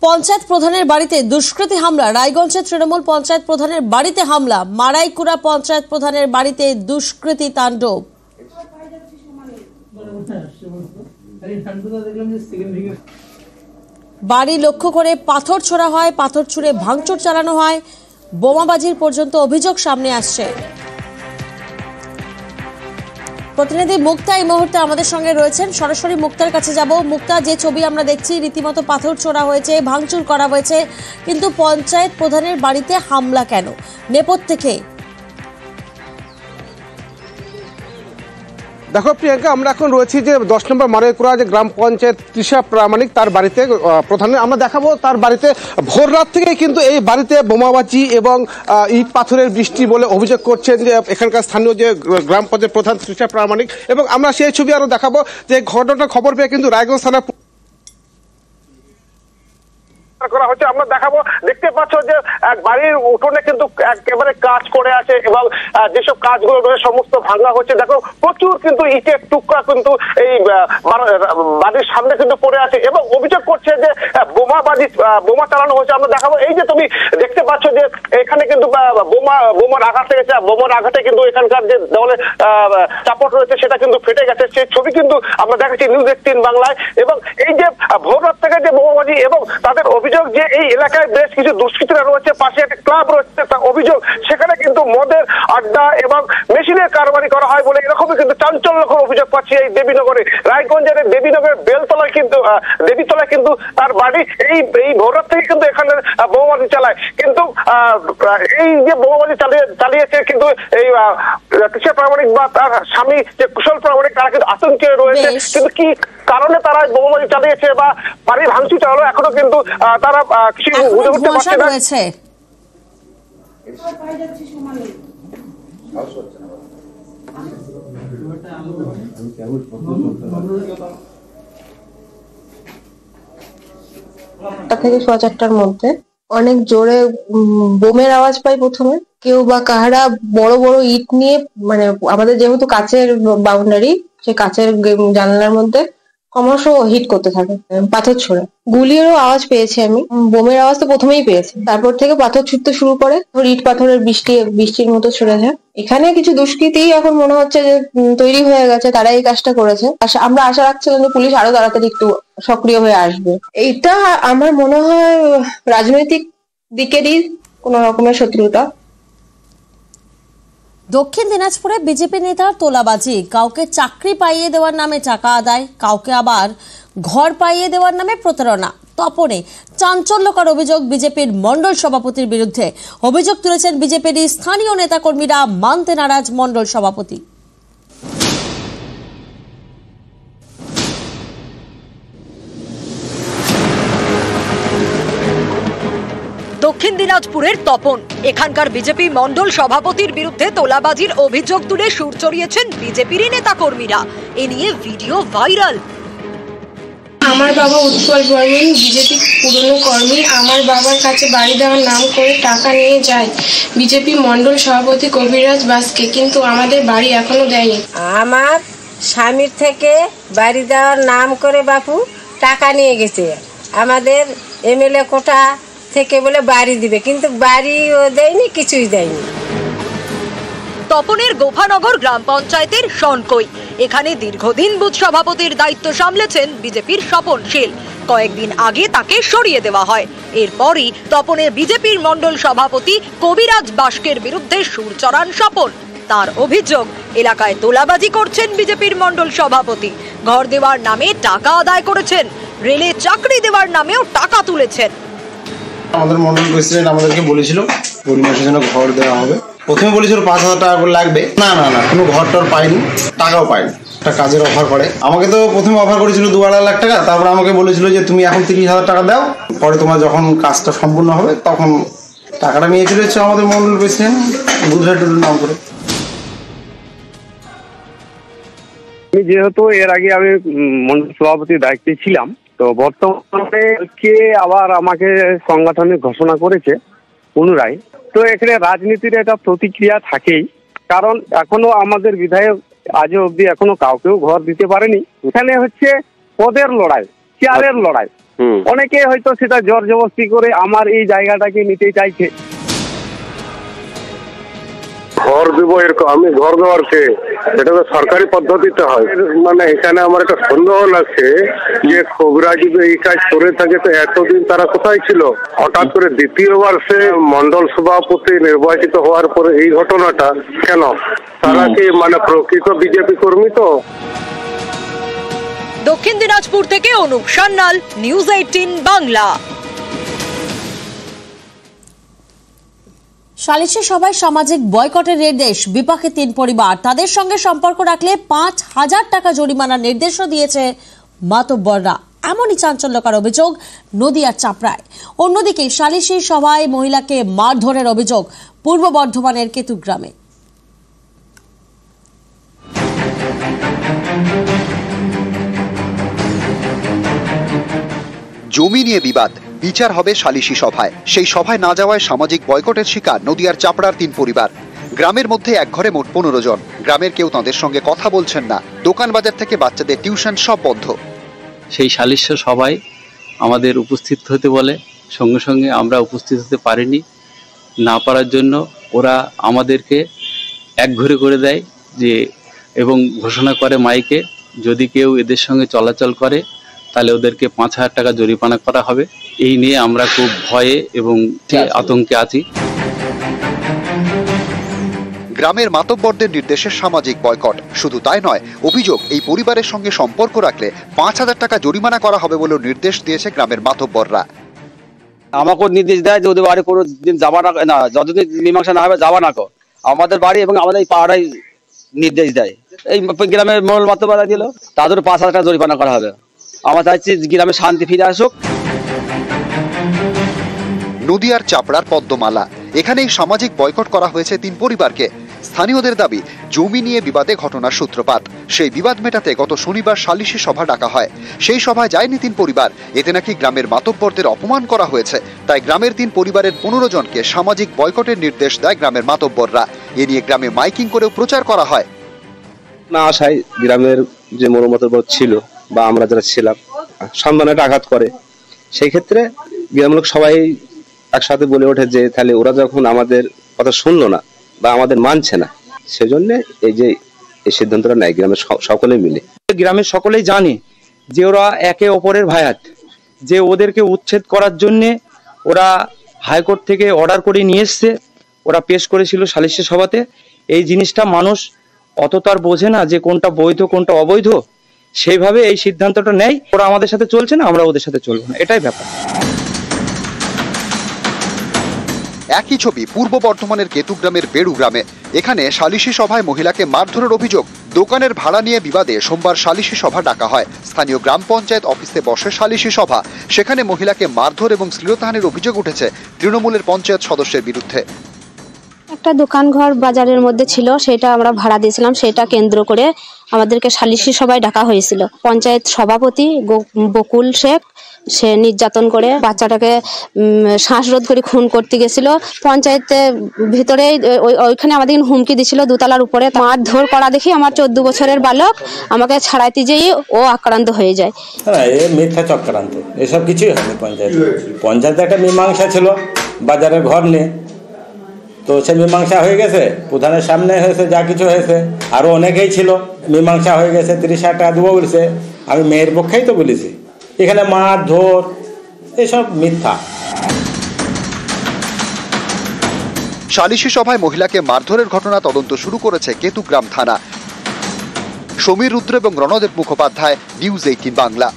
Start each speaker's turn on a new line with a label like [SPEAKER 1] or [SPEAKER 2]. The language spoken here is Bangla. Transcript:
[SPEAKER 1] পঞ্চায়েত প্রধানের বাড়িতে দুষ্কৃতী হামলা। রায়গঞ্জের তৃণমূল পঞ্চায়েত প্রধানের বাড়িতে হামলা। মারাইকুড়া পঞ্চায়েত প্রধানের বাড়িতে দুষ্কৃতী তাণ্ডব। বাড়ি লক্ষ্য করে পাথর ছোড়া হয়, পাথর ছুঁড়ে ভাঙচুর চালানো হয়, বোমাবাজির পর্যন্ত অভিযোগ সামনে আসছে। প্রতিনিধি মুক্তা এই মুহূর্তে আমাদের সঙ্গে রয়েছেন, সরাসরি মুক্তার কাছে যাব। মুক্তা, যে ছবি আমরা দেখছি রীতিমতো পাথর ছোড়া হয়েছে, ভাঙচুর করা হয়েছে, কিন্তু পঞ্চায়েত প্রধানের বাড়িতে হামলা কেন? নেপথ্যে কে?
[SPEAKER 2] দেখো প্রিয়াঙ্কা, আমরা এখন রয়েছি যে 10 নম্বর মারাইকুড়া যে গ্রাম পঞ্চায়েত তৃষা প্রামাণিক তার বাড়িতে প্রধানের আমরা দেখাবো। তার বাড়িতে ভোর রাত থেকেই কিন্তু এই বাড়িতে বোমাবাজি এবং ইট পাথরের বৃষ্টি বলে অভিযোগ করছেন যে এখানকার স্থানীয় যে গ্রাম পঞ্চায়েত প্রধান তৃষা প্রামাণিক। এবং আমরা সেই ছবি আরো দেখাবো যে ঘটনার খবর পেয়ে কিন্তু রায়গঞ্জ থানা করা হচ্ছে। আমরা দেখাবো, দেখতে পাচ্ছ যে বাড়ির উঠোনে কিন্তু একেবারে কাজ করে আছে এবং যেসব কাজগুলো রয়েছে সমস্ত ভাঙা হচ্ছে। দেখো প্রচুর কিন্তু ইটের টুকরা কিন্তু এই বাড়ির সামনে কিন্তু পড়ে আছে এবং অভিযোগ করছে যে বোমা চালানো হয়েছে। আমরা দেখাবো, এই যে তুমি দেখতে পাচ্ছ যে এখানে কিন্তু বোমার আঘাত লেগেছে। বোমার আঘাতে কিন্তু এখানকার যে দেওয়ালে চাপট রয়েছে সেটা কিন্তু ফেটে গেছে। সেই ছবি কিন্তু আমরা দেখাচ্ছি নিউজ 18 বাংলায়। এবং এই যে ভোর রাত থেকে যে বোমাবাজি এবং তাদের অভিযোগ যে এই এলাকায় বেশ কিছু দুষ্কৃতীরা রয়েছে, পাশে একটা ক্লাব রয়েছে, তার অভিযোগ সেখানে কিন্তু মদের আড্ডা এবং মেশিনের কারবারি করা হয় বলে এরকমই কিন্তু চাঞ্চল্যকর অভিযোগ পাচ্ছি এই দেবীনগরে। রায়গঞ্জের দেবীনগরের বেলতলায় কিন্তু দেবীতলায় কিন্তু তার বাড়ি। এই ভোররাত থেকে কিন্তু এখানে বোমাবাজি চালায়। কিন্তু এই যে বোমাবাজি চালিয়েছে কিন্তু এই তৃষা প্রামাণিক বা তার স্বামী যে কুশল প্রামাণিক, তারা কিন্তু আতঙ্কে রয়েছে। কিন্তু কি কারণে তারা বোমাবাজি চালিয়েছে বা বাড়ি ভাঙচুর চালালো এখনো কিন্তু তারা কিছু বুঝে উঠতে পারছে না।
[SPEAKER 3] থেকে 4টার মধ্যে অনেক জোরে বোমের আওয়াজ পাই প্রথমে। কেউ বা কাহারা বড় বড় ইট নিয়ে, মানে আমাদের যেহেতু কাচের বাউন্ডারি, সে কাচের জানালার মধ্যে ক্রমশ হিট করতে থাকে পাথর ছোড়ে। গুলিরও আওয়াজ পেয়েছি আমি, বোমের আওয়াজ তো প্রথমেই পেয়েছি। তারপর থেকে পাথর ছুটতে শুরু করে, ইট পাথরের বৃষ্টির মতো ছুড়ে যায়। এখানে কিছু দুষ্কৃতী এখন মনে হচ্ছে যে তৈরি হয়ে গেছে, তারা এই কাজটা করেছে। আমরা আশা রাখছিলাম যে পুলিশ আরো তাড়াতাড়ি একটু সক্রিয় হয়ে আসবে। এটা আমার মনে হয় রাজনৈতিক দিকেরই কোন রকমের শত্রুতা।
[SPEAKER 1] দক্ষিণ দিনাজপুরে বিজেপি নেতার তোলাবাজি, কাউকে চাকরি পাইয়ে দেওয়ার নামে টাকা আদায়, কাউকে আবার ঘর পাইয়ে দেওয়ার নামে প্রতারণা। তপনে চাঞ্চল্যকর অভিযোগ বিজেপির মণ্ডল সভাপতির বিরুদ্ধে। অভিযোগ তুলেছেন বিজেপির স্থানীয় নেতাকর্মীরা, মানতে নারাজ মণ্ডল সভাপতি।
[SPEAKER 4] দক্ষিণ দিনাজপুরের তপন, এখানকার বিজেপি মণ্ডল সভাপতির বিরুদ্ধে তোলাবাজির অভিযোগ তুলে সুর চড়িয়েছেন বিজেপির নেতাকর্মীরা। এ নিয়ে ভিডিও ভাইরাল।
[SPEAKER 3] আমার বাবা উৎপল বর্মন বিজেপি পুরনো কর্মী। আমার বাবার কাছে বাড়ি দেওয়ার নাম করে টাকা নিয়ে যায় বিজেপি মণ্ডল সভাপতি কবিরাজ বাসকে, কিন্তু আমাদের বাড়ি এখনো দেয়নি।
[SPEAKER 5] আমার স্বামীর থেকে বাড়ি দেওয়ার নাম করে বাপু টাকা নিয়ে গেছে। আমাদের এমএলএ কোটা থেকে বলে বাড়ি দিবে, কিন্তু বাড়িও দেয়নি, কিছুই দেয়নি।
[SPEAKER 4] তপনের গোফানগর গ্রাম পঞ্চায়েতের সনকই। এখানে দীর্ঘদিন বুথ সভাপতির দায়িত্ব সামলেছেন বিজেপির স্বপনশীল। কয়েকদিন আগে তাকে সরিয়ে দেওয়া হয়। এরপরই তপনের বিজেপির মণ্ডল সভাপতি কবিরাজ বাস্কের বিরুদ্ধে সুর চড়ান স্বপন। তার অভিযোগ, এলাকায় তোলাবাজি করছেন বিজেপির মণ্ডল সভাপতি। ঘর দেওয়ার নামে টাকা আদায় করেছেন, রেলে চাকরি দেওয়ার নামেও টাকা তুলেছেন।
[SPEAKER 6] আমাদের মন্ডল প্রেসিডেন্ট আমাদেরকে বলেছিল গরিব মানুষের জন্য ঘর দেওয়া হবে। প্রথমে বলেছিল 5,000 টাকা করে লাগবে। না না না, কোনো ঘর টর পাইনি, টাকাও পাইনি। একটা কাজের অফার করে আমাকে, তো প্রথমে অফার করেছিল 2-2.5 লাখ টাকা। তারপরে আমাকে বলেছিল যে তুমি এখন 30,000 টাকা দাও, পরে তোমার যখন কাজটা সম্পূর্ণ হবে তখন টাকাটা নিয়ে চলে যাচ্ছে আমাদের মন্ডল প্রেসিডেন্ট গুজরাটের নাম করে।
[SPEAKER 7] আমি যেহেতু এর আগে আমি মন্ডল সভাপতির দায়িত্বে ছিলাম, তো বর্তমানে কে আবার আমাকে সাংগঠনিক ঘোষণা করেছে পুনরায়। তো এখানে রাজনীতির একটা প্রতিক্রিয়া থাকেই, কারণ এখনো আমাদের বিধায়ক আজও অব্দি এখনো কাউকেও ঘর দিতে পারেনি। এখানে হচ্ছে পদের লড়াই, চেয়ারের লড়াই। অনেকে হয়তো সেটা জোর জবরদস্তি করে আমার এই জায়গাটাকে নিতে চাইছে।
[SPEAKER 2] ঘর দেবো এরকম, আমি ঘর দেওয়ার কে, এটা তো সরকারি পদ্ধতিতে হয়। মানে এখানে আমার একটা সন্দেহ লাগছে যে খবরা যদি এই কাজ করে থাকে তো এতদিন তারা কোথায় ছিল? হঠাৎ করে দ্বিতীয়বার সে মন্ডল সভাপতি নির্বাচিত হওয়ার পরে এই ঘটনাটা কেন? তারা কি মানে প্রকৃত বিজেপি কর্মী? তো
[SPEAKER 4] দক্ষিণ দিনাজপুর থেকে অনুপ সান্যাল, নিউজ 18 বাংলা।
[SPEAKER 1] সালিশি সভায় সামাজিক বয়কটের নির্দেশ, বিপাকে 3 পরিবার। তাদের সঙ্গে সম্পর্ক রাখলে 5,000 টাকা জরিমানার নির্দেশও দিয়েছে মাতব্বররা। এমনই চাঞ্চল্যকর অভিযোগ নদিয়ার চাপড়ায়। অন্যদিকে সালিশি সভায় মহিলাকে মারধরের অভিযোগ পূর্ব বর্ধমানের কেতুগ্রামে।
[SPEAKER 8] জমি নিয়ে বিবাদ, বিচার হবে সালিশি সভায়। সেই সভায় না যাওয়ায় সামাজিক বয়কটের শিকার নদিয়ার চাপড়ার 3 পরিবার। গ্রামের মধ্যে এক ঘরে মোট 15 জন। গ্রামের কেউ তাদের সঙ্গে কথা বলছেন না। দোকান বাজার থেকে বাচ্চাদের টিউশন সব বন্ধ।
[SPEAKER 9] সেই সালিশি সভায় আমাদের উপস্থিত হতে বলে, সঙ্গে সঙ্গে আমরা উপস্থিত হতে পারিনি। না পারার জন্য ওরা আমাদেরকে এক ঘরে করে দেয় যে, এবং ঘোষণা করে মাইকে, যদি কেউ এদের সঙ্গে চলাচল করে তাহলে ওদেরকে 5,000 টাকা জরিমানা করা হবে। এই নিয়ে আমরা খুব ভয়ে এবং আতঙ্কে আছি।
[SPEAKER 8] গ্রামের মাতব্বরদের নির্দেশে সামাজিক বয়কট। শুধু তাই নয়, অভিযোগ এই পরিবারের সঙ্গে সম্পর্ক রাখলে 5,000 টাকা জরিমানা করা হবে বলেও নির্দেশ দিয়েছে গ্রামের মাতব্বররা।
[SPEAKER 10] আমাকে নির্দেশ দেয় যে ওদের বাড়ি কোনো দিন যাবা না, যতদিন মীমাংসা না হবে যাবা না কো। আমাদের বাড়ি এবং আমাদের এই পাড়ায় নির্দেশ দেয়। এই গ্রামের মোড়ল মাতব্বররা দিল, তাদের 5,000 টাকা জরিমানা করা হবে। আমরা চাইছি গ্রামে শান্তি ফিরে আসুক।
[SPEAKER 8] নদিয়ার চাপড়ার পদ্মমালা, এখানেই সামাজিক বয়কট করা হয়েছে 3 পরিবারকে। স্থানীয়দের দাবি, জমি নিয়ে বিবাদে ঘটনার সূত্রপাত। সেই বিবাদ মেটাতে গত শনিবার সালিশি সভা ডাকা হয়। সেই সভায় যায়নি 3 পরিবার। এতে নাকি গ্রামের মাতব্বরদের অপমান করা হয়েছে। তাই গ্রামের 3 পরিবারের 15 জনকে সামাজিক বয়কটের নির্দেশ দেয় গ্রামের মাতব্বররা। এ নিয়ে গ্রামে মাইকিং করেও প্রচার করা হয়।
[SPEAKER 11] না আশায় গ্রামের যে মাতব্বর ছিল বা আমরা যারা ছিলাম সম্মানে আঘাত করে, সেই ক্ষেত্রে গ্রামের লোক সবাই একসাথে বলে ওঠে যে তাহলে ওরা যখন আমাদের কথা শুনলো না বা আমাদের মানছে না, সেজন্য এই যে এই সিদ্ধান্তটা নেয় গ্রামের সকলে মিলে।
[SPEAKER 12] গ্রামের সকলেই জানে যে ওরা একে অপরের ভায়াত, যে ওদেরকে উচ্ছেদ করার জন্য ওরা হাইকোর্ট থেকে অর্ডার করে নিয়ে এসছে, ওরা পেশ করেছিল সালিশি সভাতে। এই জিনিসটা মানুষ অত তার বোঝে না যে কোনটা বৈধ কোনটা অবৈধ, সেইভাবে এই সিদ্ধান্তটা নেয়। ওরা আমাদের সাথে চলছে না, আমরা ওদের সাথে চলবো না, এটাই ব্যাপার।
[SPEAKER 8] একই ছবি পূর্ব বর্ধমানের কেতুগ্রামের বেড়ু গ্রামে। এখানে সালিশি সভায় মহিলাকে মারধরের অভিযোগ। দোকানের ভাড়া নিয়ে বিবাদে সোমবার সালিশি সভা ডাকা হয়। স্থানীয় গ্রাম পঞ্চায়েত অফিসে বসে সালিশি সভা। সেখানে মহিলাকে মারধর এবং শ্লীলতাহানির অভিযোগ উঠেছে তৃণমূলের পঞ্চায়েত সদস্যের বিরুদ্ধে।
[SPEAKER 13] একটা দোকান ঘর বাজারের মধ্যে ছিল, সেটা আমরা ভাড়া দিয়েছিলাম। সেটা কেন্দ্র করে আমাদেরকে সালিশি সভায় ডাকা হয়েছিল। পঞ্চায়েত সভাপতি বকুল শেখ সে নির্যাতন করে বাচ্চাটাকে শ্বাসরোধ করে খুন করতে গেছিল। পঞ্চায়েতের ভিতরে ওইখানে আমাদের হুমকি দিছিল 2 তলার উপরে। মারধর করা দেখি আমার 14 বছরের বালক আমাকে ছাড়াইতে যেয়ে ও আক্রান্ত হয়ে যায়।
[SPEAKER 14] মিথ্যা চক্রান্ত, এসব কিছুই হয়নি। পঞ্চায়েতে একটা মীমাংসা ছিল বাজারের ঘর নিয়ে, তো সে মীমাংসা হয়ে গেছে। প্রধানের সামনে হয়েছে, যা কিছু হয়েছে। আরও অনেকেই ছিল, মীমাংসা হয়ে গেছে। 30,000 টাকা দেবো বলছে। আমি মেয়ের পক্ষেই তো বলেছি। এখানে মারধর এসব মিথ্যা।
[SPEAKER 8] সালিশি সভায় মহিলাকে মারধরের ঘটনা তদন্ত শুরু করেছে কেতুগ্রাম থানা। সমীর রুদ্র এবং রণদেব মুখোপাধ্যায়, নিউজ 18 বাংলা।